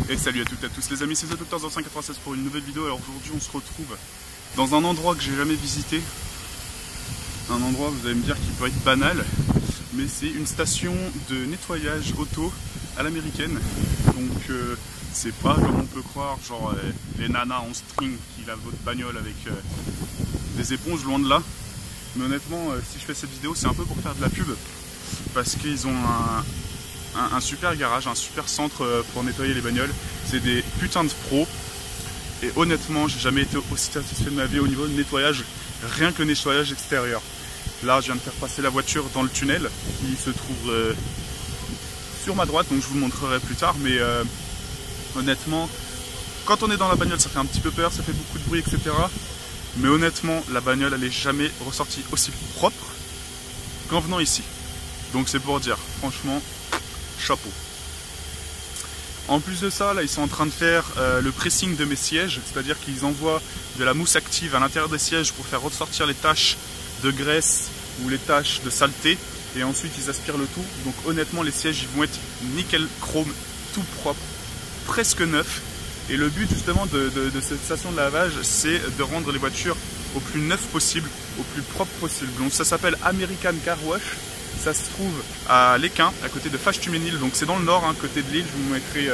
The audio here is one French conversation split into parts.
Et salut à toutes et à tous les amis, c'est TheDoctor0596 pour une nouvelle vidéo. Alors aujourd'hui on se retrouve dans un endroit que j'ai jamais visité. Un endroit, vous allez me dire, qui peut être banal, mais c'est une station de nettoyage auto à l'américaine. Donc c'est pas comme on peut croire, genre les nanas en string qui lavent votre bagnole avec des éponges, loin de là. Mais honnêtement, si je fais cette vidéo, c'est un peu pour faire de la pub, parce qu'ils ont un super garage, un super centre pour nettoyer les bagnoles. C'est des putains de pros. Et honnêtement, j'ai jamais été aussi satisfait de ma vie au niveau de nettoyage, rien que le nettoyage extérieur. Là, je viens de faire passer la voiture dans le tunnel qui se trouve sur ma droite, donc je vous le montrerai plus tard. Mais honnêtement, quand on est dans la bagnole, ça fait un petit peu peur, ça fait beaucoup de bruit, etc. Mais honnêtement, la bagnole, elle n'est jamais ressortie aussi propre qu'en venant ici. Donc c'est pour dire, franchement, chapeau. En plus de ça, là ils sont en train de faire le pressing de mes sièges, c'est-à-dire qu'ils envoient de la mousse active à l'intérieur des sièges pour faire ressortir les taches de graisse ou les taches de saleté, et ensuite ils aspirent le tout. Donc honnêtement, les sièges ils vont être nickel chrome, tout propre, presque neuf. Et le but justement de cette station de lavage, c'est de rendre les voitures au plus neuf possible, au plus propre possible. Donc ça s'appelle American Car Wash. Ça se trouve à l'Équin, à côté de Fâche-Tuménil, donc c'est dans le nord, hein, côté de l'île. Je vous mettrai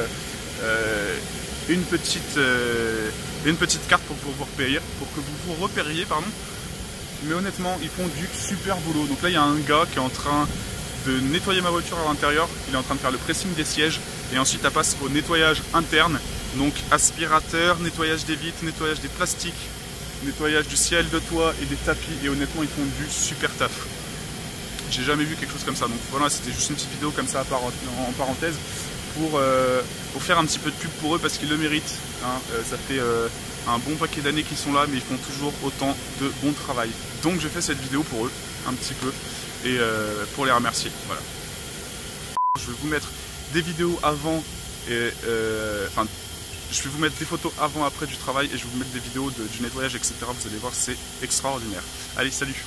une petite carte pour vous repérer, pour que vous vous repériez, pardon. Mais honnêtement, ils font du super boulot. Donc là, il y a un gars qui est en train de nettoyer ma voiture à l'intérieur. Il est en train de faire le pressing des sièges, et ensuite ça passe au nettoyage interne. Donc aspirateur, nettoyage des vitres, nettoyage des plastiques, nettoyage du ciel, de toit et des tapis. Et honnêtement, ils font du super taf. J'ai jamais vu quelque chose comme ça, donc voilà, c'était juste une petite vidéo comme ça en parenthèse pour faire un petit peu de pub pour eux, parce qu'ils le méritent, hein. Ça fait un bon paquet d'années qu'ils sont là, mais ils font toujours autant de bon travail. Donc j'ai fait cette vidéo pour eux, un petit peu, et pour les remercier, voilà. Je vais vous mettre des vidéos avant, et enfin, je vais vous mettre des photos avant-après du travail, et je vais vous mettre des vidéos du nettoyage, etc. Vous allez voir, c'est extraordinaire. Allez, salut!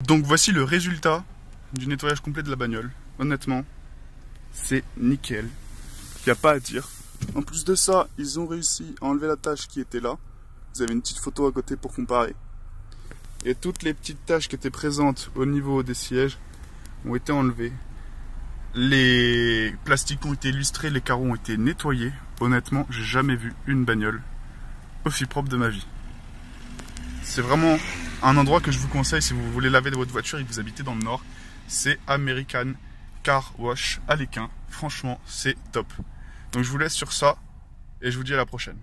Donc voici le résultat du nettoyage complet de la bagnole. Honnêtement, c'est nickel. Il n'y a pas à dire. En plus de ça, ils ont réussi à enlever la tache qui était là. Vous avez une petite photo à côté pour comparer. Et toutes les petites taches qui étaient présentes au niveau des sièges ont été enlevées. Les plastiques ont été lustrés, les carreaux ont été nettoyés. Honnêtement, j'ai jamais vu une bagnole aussi propre de ma vie. C'est vraiment un endroit que je vous conseille si vous voulez laver de votre voiture et que vous habitez dans le nord. C'est American Car Wash à l'Équin. Franchement, c'est top. Donc je vous laisse sur ça et je vous dis à la prochaine.